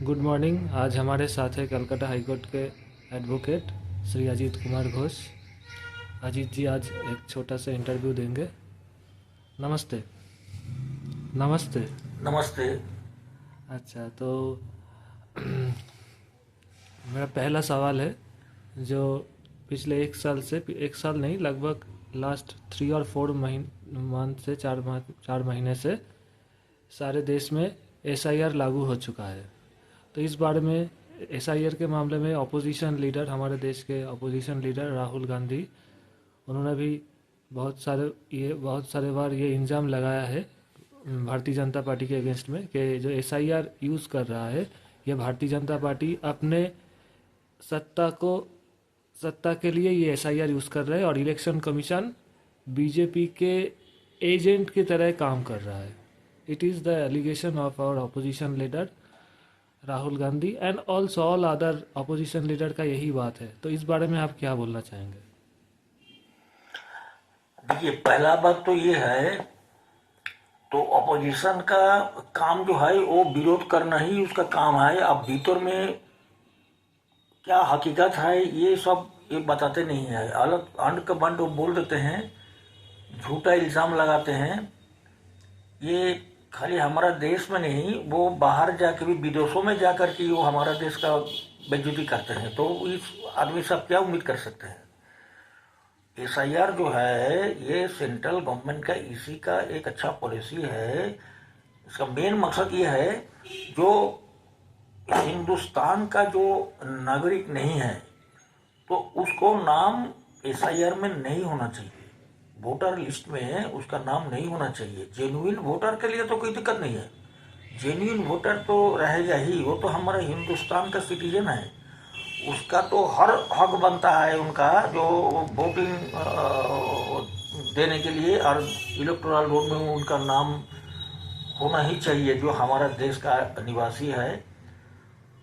Good morning. आज हमारे साथ है कलकत्ता हाई कोर्ट के एडवोकेट श्री अजीत कुमार घोष। अजीत जी आज एक छोटा सा इंटरव्यू देंगे। नमस्ते। नमस्ते। नमस्ते। अच्छा, तो मेरा पहला सवाल है, जो पिछले एक साल से, एक साल नहीं, लगभग लास्ट 3 और 4 मंथ से 4 महीने से सारे देश में एसआईआर लागू हो चुका है। तो इस बारे में एसआईआर के मामले में अपोजिशन लीडर, हमारे देश के अपोजिशन लीडर राहुल गांधी, उन्होंने भी बहुत सारे बार ये इल्ज़ाम लगाया है भारतीय जनता पार्टी के अगेंस्ट में कि जो एसआईआर यूज़ कर रहा है, ये भारतीय जनता पार्टी अपने सत्ता को सत्ता के लिए ये एसआईआर यूज़ कर रहा है और इलेक्शन कमीशन बीजेपी के एजेंट की तरह काम कर रहा है। It is the allegation of our opposition leader Rahul Gandhi and also all other opposition leader का यही बात है। तो इस बारे में आप क्या बोलना चाहेंगे? देखिए, पहला बात तो ये है, तो अपोजिशन का काम जो है वो विरोध करना ही उसका काम है। अब भीतर में क्या हकीकत है ये बताते नहीं है। अलग अंड का बंड वो बोल देते हैं, झूठा इल्ज़ाम लगाते हैं। ये खाली हमारा देश में नहीं, वो बाहर जाके भी, विदेशों में जाकर के वो हमारा देश का बेइज्जती करते हैं। तो इस आदमी से आप क्या उम्मीद कर सकते हैं? एसआईआर जो है ये सेंट्रल गवर्नमेंट का इसी का एक अच्छा पॉलिसी है। इसका मेन मकसद ये है, जो हिंदुस्तान का जो नागरिक नहीं है तो उसको नाम एसआईआर में नहीं होना चाहिए, वोटर लिस्ट में उसका नाम नहीं होना चाहिए। जेन्युइन वोटर के लिए तो कोई दिक्कत नहीं है, जेन्युइन वोटर तो रहेगा ही, वो तो हमारा हिंदुस्तान का सिटीजन है। उसका तो हर हक बनता है उनका, जो वोटिंग देने के लिए और इलेक्टोरल रोल में उनका नाम होना ही चाहिए, जो हमारा देश का निवासी है।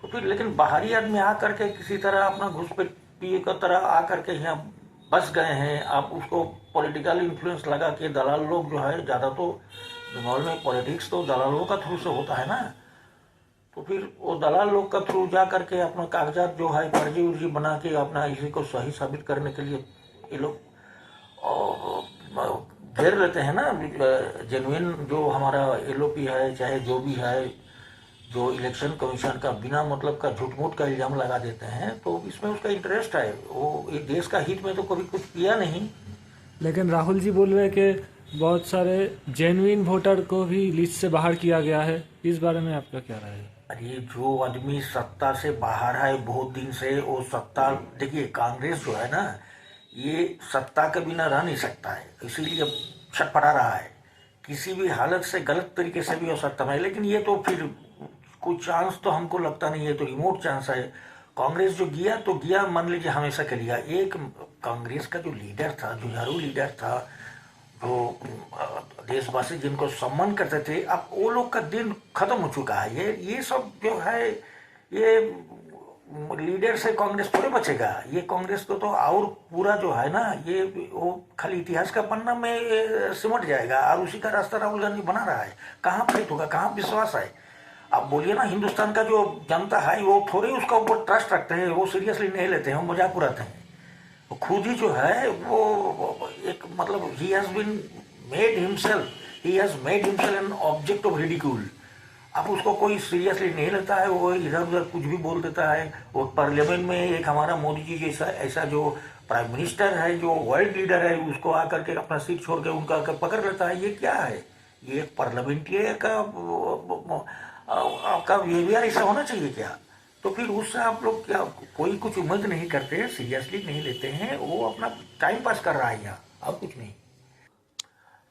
तो फिर लेकिन बाहरी आदमी आकर के किसी तरह अपना घुसपैठिए की तरह आकर के यहाँ बस गए हैं। आप उसको पॉलिटिकल इन्फ्लुएंस लगा के, दलाल लोग जो है, ज़्यादा तो बंगाल में पॉलिटिक्स तो दलालों का थ्रू से होता है ना, तो फिर वो दलाल लोग का थ्रू जा करके अपना कागजात जो है फर्जी उर्जी बना के अपना इसी को सही साबित करने के लिए ये लोग घेर लेते हैं ना। जेन्युइन जो हमारा एलओपी है, चाहे जो भी है, जो इलेक्शन कमीशन का बिना मतलब का झूठ मूठ का इल्ज़ाम लगा देते हैं, तो इसमें उसका इंटरेस्ट है। वो ये देश का हित में तो कभी कुछ किया नहीं। लेकिन राहुल जी बोल रहे हैं कि बहुत सारे जेन्युइन वोटर को भी लिस्ट से बाहर किया गया है। इस बारे में आपका क्या राय है? अरे, जो आदमी सत्ता से बाहर है बहुत दिन से, वो सत्ता, देखिए कांग्रेस जो है ना, ये सत्ता के बिना रह नहीं सकता है, इसीलिए छटपटा रहा है। किसी भी हालत से गलत तरीके से भी हो सकता है, लेकिन ये तो फिर कुछ चांस तो हमको लगता नहीं है, तो रिमोट चांस है। कांग्रेस जो गया तो गया, मान लीजिए हमेशा के लिए। एक कांग्रेस का जो लीडर था, जुझारू लीडर था, जो देशवासी जिनको सम्मान करते थे, अब वो लोग का दिन खत्म हो चुका है। ये सब जो है, ये लीडर से कांग्रेस थोड़े बचेगा। ये कांग्रेस को तो और पूरा जो है ना, ये वो खाली इतिहास का पन्ना में सिमट जाएगा, और उसी का रास्ता राहुल गांधी बना रहा है। कहाँ फेट होगा, कहाँ विश्वास है? आप बोलिए ना, हिंदुस्तान का जो जनता है वो थोड़ी उसका ऊपर ट्रस्ट रखते हैं, वो सीरियसली नहीं लेते हैं, वो मजाक उड़ाते हैं। वो खुद ही जो है वो एक मतलब ही has been made himself, he has made himself an object of ridicule. अब उसको कोई सीरियसली नहीं लेता है, वो इधर उधर कुछ भी बोल देता है। वो पार्लियामेंट में एक हमारा मोदी जी जैसा ऐसा जो प्राइम मिनिस्टर है, जो वर्ल्ड लीडर है, उसको आकर के अपना सीट छोड़ के उनका आकर पकड़ लेता है। ये क्या है? ये एक पार्लियामेंट्रियन का आपका बिहेवियर ऐसा होना चाहिए क्या? तो फिर उससे आप लोग क्या कोई कुछ उम्मीद नहीं करते, सीरियसली नहीं लेते हैं, वो अपना टाइम पास कर रहा है यहाँ, अब कुछ नहीं।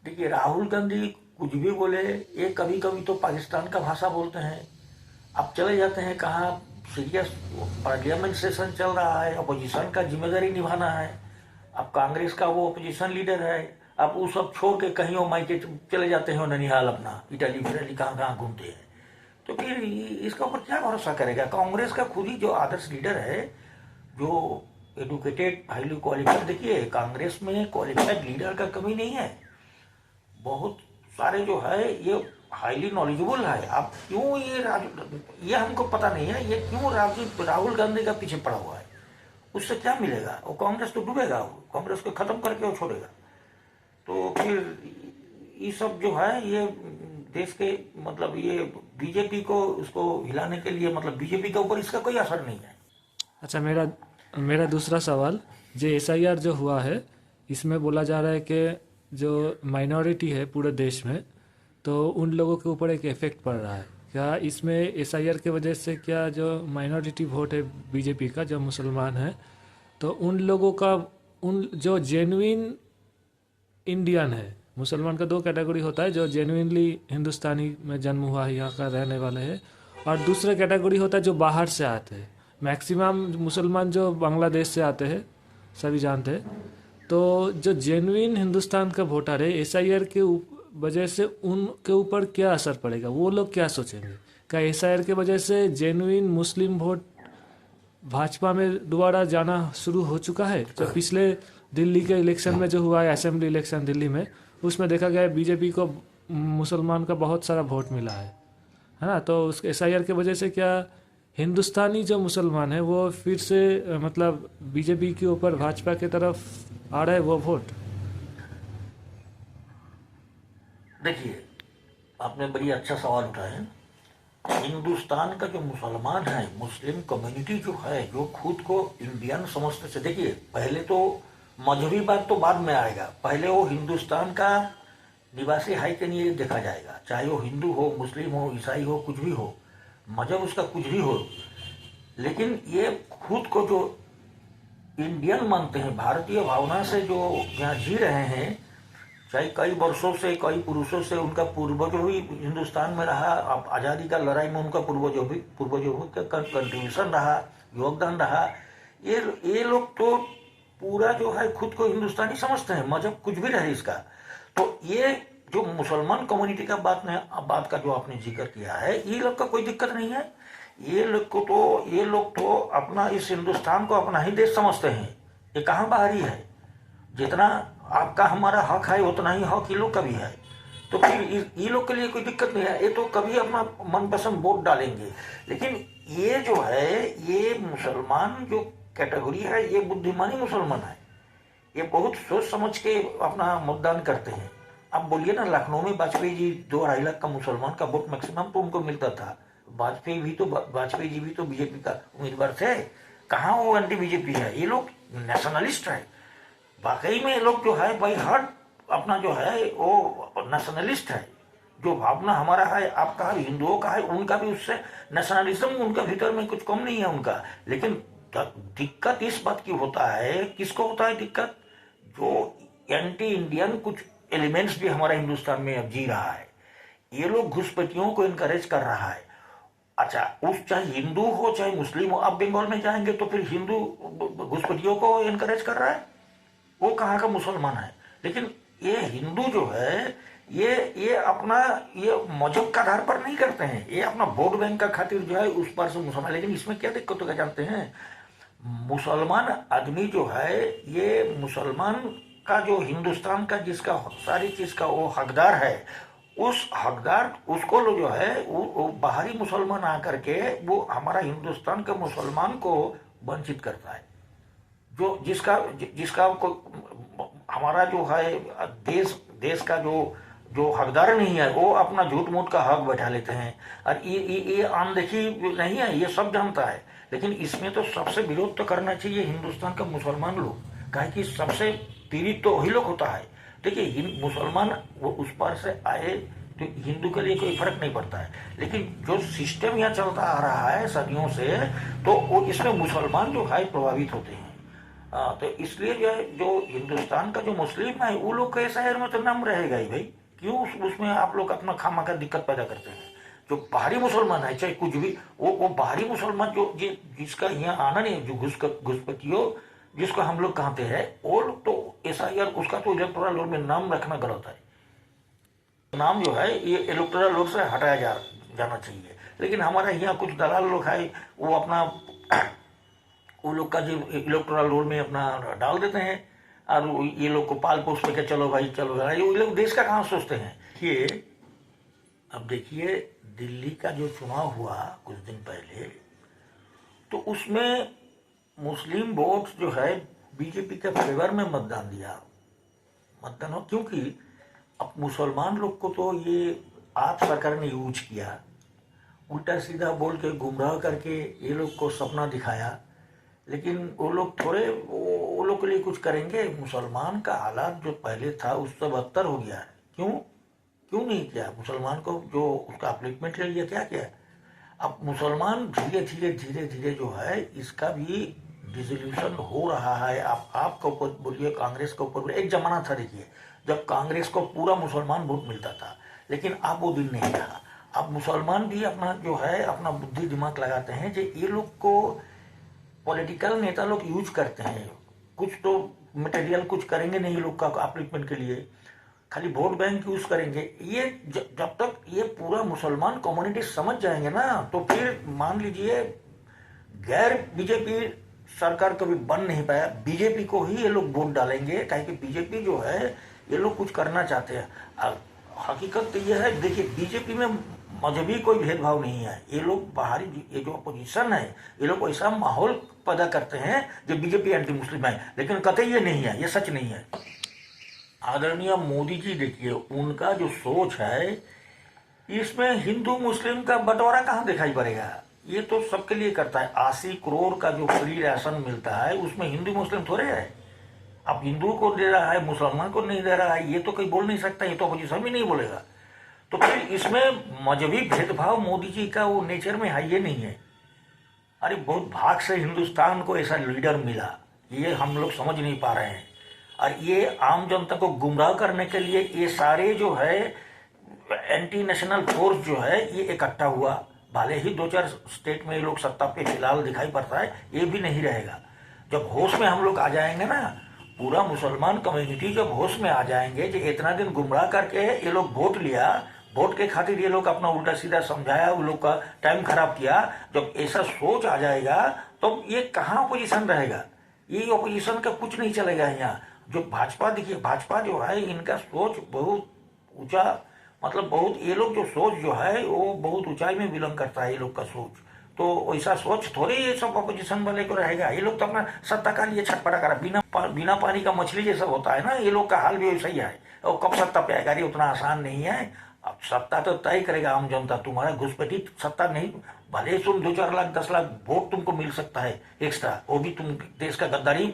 देखिए, राहुल गांधी कुछ भी बोले, ये कभी कभी तो पाकिस्तान का भाषा बोलते हैं। अब चले जाते हैं कहाँ, सीरियस पार्लियामेंट सेशन चल रहा है, अपोजिशन का जिम्मेदारी निभाना है। अब कांग्रेस का वो अपोजिशन लीडर है, अब वो सब छोड़ के कहीं वो मायके चले जाते हैं, ननिहाल अपना, इटाली फिटाली कहाँ कहाँ घूमते हैं। तो फिर इसका ऊपर क्या भरोसा करेगा? कांग्रेस का खुद ही जो आदर्श लीडर है, जो एडुकेटेड, हाईली क्वालिफाइड, देखिए कांग्रेस में क्वालिफाइड लीडर का कमी नहीं है। बहुत सारे जो है ये हाईली नॉलेजेबल है। आप क्यों ये हमको पता नहीं है, ये क्यों राहुल गांधी का पीछे पड़ा हुआ है? उससे क्या मिलेगा? वो कांग्रेस तो डूबेगा, वो कांग्रेस को खत्म करके वो छोड़ेगा। तो फिर ये सब जो है ये देश के मतलब ये बीजेपी को उसको हिलाने के लिए, मतलब बीजेपी के ऊपर इसका कोई असर नहीं है। अच्छा, मेरा मेरा दूसरा सवाल, जो एसआईआर जो हुआ है, इसमें बोला जा रहा है कि जो माइनॉरिटी है पूरे देश में, तो उन लोगों के ऊपर एक इफेक्ट पड़ रहा है। क्या इसमें एसआईआर के वजह से क्या जो माइनॉरिटी वोट है बीजेपी का, जो मुसलमान है, तो उन लोगों का, उन जो जेन्युइन इंडियन है, मुसलमान का दो कैटेगरी होता है, जो जेन्युइनली हिंदुस्तानी में जन्म हुआ है, यहाँ का रहने वाले हैं, और दूसरा कैटेगरी होता है जो बाहर से आते हैं। मैक्सिमम मुसलमान जो बांग्लादेश से आते हैं, सभी जानते हैं। तो जो जेन्युइन हिंदुस्तान का वोटर है, एसआईआर के वजह से उनके ऊपर क्या असर पड़ेगा? वो लोग क्या सोचेंगे? क्या एसआईआर के वजह से जेन्युइन मुस्लिम वोट भाजपा में दोबारा जाना शुरू हो चुका है? जो पिछले दिल्ली के इलेक्शन में जो हुआ है, असेंबली इलेक्शन दिल्ली में, उसमें देखा गया है बीजेपी को मुसलमान का बहुत सारा वोट मिला है ना? तो उस एसआईआर के वजह से क्या हिंदुस्तानी जो मुसलमान है वो फिर से मतलब बीजेपी के ऊपर, भाजपा की तरफ आ रहा है वो वोट? देखिए, आपने बड़ी अच्छा सवाल उठाया है। हिंदुस्तान का जो मुसलमान है, मुस्लिम कम्युनिटी जो है, जो खुद को इंडियन समझते से, देखिए पहले तो मजहबी बात तो बाद में आएगा, पहले वो हिंदुस्तान का निवासी है कि नहीं ये देखा जाएगा। चाहे वो हिंदू हो, मुस्लिम हो, ईसाई हो, कुछ भी हो, मजहब उसका कुछ भी हो, लेकिन ये खुद को जो इंडियन मानते हैं, भारतीय भावना से जो यहाँ जी रहे हैं, चाहे कई वर्षों से, कई पुरुषों से उनका पूर्वजों भी हिंदुस्तान में रहा, अब आज़ादी का लड़ाई में उनका पूर्वजों का कंट्रीब्यूशन रहा, योगदान रहा। ये लोग तो पूरा जो है खुद को हिंदुस्तानी समझते हैं, मजहब कुछ भी रहे इसका। तो ये जो मुसलमान कम्युनिटी का बात का जो आपने जिक्र किया है, ये लोग का कोई दिक्कत नहीं है। ये लोग तो अपना इस हिंदुस्तान को अपना ही देश समझते हैं। ये कहाँ बाहरी है? जितना आपका हमारा हक है उतना ही हक ये लोग का भी है। तो फिर ये लोग के लिए कोई दिक्कत नहीं है, ये तो कभी अपना मनपसंद वोट डालेंगे। लेकिन ये जो है, ये मुसलमान जो कैटेगरी है, ये बुद्धिमानी मुसलमान है। ये बहुत सोच समझ के अपना मतदान करते हैं। अब बोलिए ना, लखनऊ में वाजपेयी जी 2-2.5 लाख का मुसलमान का वोट मैक्सिमम तो उनको मिलता था। वाजपेयी जी भी तो बीजेपी का उम्मीदवार थे। कहाँ वो एंटी बीजेपी है? ये लोग नेशनलिस्ट है। वाकई में ये लोग जो है भाई, हर अपना जो है वो नेशनलिस्ट है। जो भावना हमारा है, आपका है, हिंदुओं का है, उनका भी उससे नेशनलिज्म उनका भीतर में कुछ कम नहीं है उनका। लेकिन दिक्कत इस बात की होता है, किसको होता है दिक्कत? जो एंटी इंडियन कुछ एलिमेंट्स भी हमारा हिंदुस्तान में अब जी रहा है, ये लोग घुसपैठियों को इनकरेज कर रहा है। अच्छा, उस चाहे हिंदू हो चाहे मुस्लिम हो, आप बंगाल में जाएंगे तो फिर हिंदू घुसपैठियों को इनकरेज कर रहा है, वो कहाँ का मुसलमान है? लेकिन ये हिंदू जो है, ये अपना ये मजहब का आधार पर नहीं करते हैं, ये अपना वोट बैंक का खातिर जो है उस पर से मुसलमान। लेकिन इसमें क्या दिक्कत होगा जानते हैं? मुसलमान आदमी जो है, ये मुसलमान का जो हिंदुस्तान का जिसका सारी चीज का वो हकदार है, उस हकदार उसको लोग जो है वो बाहरी मुसलमान आकर के वो हमारा हिंदुस्तान के मुसलमान को वंचित करता है। जो जिसका जिसका को हमारा जो है देश का जो हकदार नहीं है, वो अपना झूठ मूठ का हक बैठा लेते हैं। और ये अनदेखी नहीं है, ये सब जानता है। लेकिन इसमें तो सबसे विरोध तो करना चाहिए हिंदुस्तान का मुसलमान लोग, कहे कि सबसे पीड़ित तो वही लोग होता है। देखिए, मुसलमान वो उस पार से आए तो हिंदू के लिए कोई फर्क नहीं पड़ता है। लेकिन जो सिस्टम यहाँ चलता आ रहा है सदियों से, तो वो इसमें मुसलमान जो है प्रभावित होते हैं। तो इसलिए जो हिंदुस्तान का जो मुस्लिम है, वो लोग के शहर में तो नाम रहेगा ही भाई। क्यों उसमें आप लोग अपना खामा का दिक्कत पैदा करते हैं? जो बाहरी मुसलमान है, चाहे कुछ भी, वो बाहरी मुसलमान जो जिसका यहाँ आना नहीं, जो घुसपैठियों जिसको हम लोग कहते हैं, वो लोग तो एसआईआर उसका तो इलेक्टोरल रोल में नाम रखना गलत है। नाम जो है ये इलेक्टोरल रोल से हटाया जाना चाहिए। लेकिन हमारे यहाँ कुछ दलाल लोग है, वो अपना वो लोग का जो इलेक्टोरल रोल में अपना डाल देते हैं, और ये लोग को पाल पोस के चलो भाई चलो भाई। ये लोग देश का कहाँ सोचते हैं? ये अब देखिए, दिल्ली का जो चुनाव हुआ कुछ दिन पहले, तो उसमें मुस्लिम वोट जो है बीजेपी के फेवर में मतदान दिया। मतदान हो, क्योंकि अब मुसलमान लोग को तो ये आप सरकार ने यूज किया, उल्टा सीधा बोल के गुमराह करके ये लोग को सपना दिखाया। लेकिन वो लोग थोड़े वो लोग के लिए कुछ करेंगे? मुसलमान का हालात जो पहले था उससे बदतर हो गया है। क्यों क्यों नहीं किया? मुसलमान को जो उसका अपलिफ्टमेंट ले लिया, क्या किया? अब मुसलमान धीरे धीरे धीरे धीरे जो है इसका भी डिसोल्यूशन हो रहा है। आप आपके ऊपर बोलिए, कांग्रेस के ऊपर बोलिए, एक जमाना था देखिए जब कांग्रेस को पूरा मुसलमान वोट मिलता था, लेकिन अब वो दिन नहीं रहा। अब मुसलमान भी अपना जो है अपना बुद्धि दिमाग लगाते हैं जो ये लोग को पॉलिटिकल नेता लोग यूज करते हैं, कुछ तो मटेरियल कुछ करेंगे नहीं लोग का अपलिफ्टमेंट के लिए, खाली वोट बैंक यूज करेंगे। ये जब तक ये पूरा मुसलमान कम्युनिटी समझ जाएंगे ना, तो फिर मान लीजिए गैर बीजेपी सरकार कभी बन नहीं पाया, बीजेपी को ही ये लोग वोट डालेंगे, काहे कि बीजेपी जो है ये लोग कुछ करना चाहते हैं। हकीकत तो ये है, देखिए बीजेपी में मजहबी कोई भेदभाव नहीं है। ये लोग बाहरी ये जो अपोजिशन है ये लोग ऐसा माहौल पैदा करते हैं जो बीजेपी एंटी मुस्लिम है, लेकिन कतई ये नहीं है, ये सच नहीं है। आदरणीय मोदी जी देखिए, उनका जो सोच है इसमें हिंदू मुस्लिम का बंटवारा कहाँ दिखाई पड़ेगा? ये तो सबके लिए करता है। 80 करोड़ का जो फ्री राशन मिलता है उसमें हिंदू मुस्लिम थोड़े है। अब हिंदू को दे रहा है, मुसलमान को नहीं दे रहा है, ये तो कोई बोल नहीं सकता, ये तो अपोजिशन भी नहीं बोलेगा। तो फिर इसमें मजहबी भेदभाव मोदी जी का वो नेचर में है, ये नहीं है। अरे बहुत भाग से हिंदुस्तान को ऐसा लीडर मिला, ये हम लोग समझ नहीं पा रहे हैं। और ये आम जनता को गुमराह करने के लिए ये सारे जो है एंटी नेशनल फोर्स जो है ये इकट्ठा हुआ। भले ही 2-4 स्टेट में ये लोग सत्ता पे फिलहाल दिखाई पड़ता है, ये भी नहीं रहेगा। जब होश में हम लोग आ जाएंगे ना, पूरा मुसलमान कम्युनिटी जब होश में आ जाएंगे कि इतना दिन गुमराह करके ये लोग वोट लिया, वोट के खातिर ये लोग अपना उल्टा सीधा समझाया, उन लोग का टाइम खराब किया, जब ऐसा सोच आ जाएगा तो ये कहाँ अपोजिशन रहेगा? ये अपोजिशन का कुछ नहीं चलेगा यहाँ। जो भाजपा देखिए, भाजपा जो है इनका सोच बहुत ऊंचा, मतलब बहुत, ये लोग जो सोच जो है वो बहुत ऊंचाई में बिलोंग करता है ये लोग का सोच। तो ऐसा सोच थोड़ी ये सब अपोजिशन वाले को रहेगा। ये लोग तो अपना सत्ता का लिए छटपटा कर, बिना पानी का मछली जैसा होता है ना, ये लोग का हाल भी वैसा ही है। और कब सत्ता पे आएगा, ये उतना आसान नहीं है। अब सत्ता तो तय करेगा आम जनता, तुम्हारा घुसपैठी सत्ता नहीं। भले तुम 2-4 लाख 10 लाख वोट तुमको मिल सकता है एक्स्ट्रा, वो भी तुम देश का गद्दारी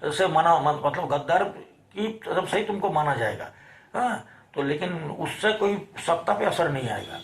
से माना, मतलब गद्दार की तरफ से ही तुमको माना जाएगा। हाँ, तो लेकिन उससे कोई सत्ता पे असर नहीं आएगा।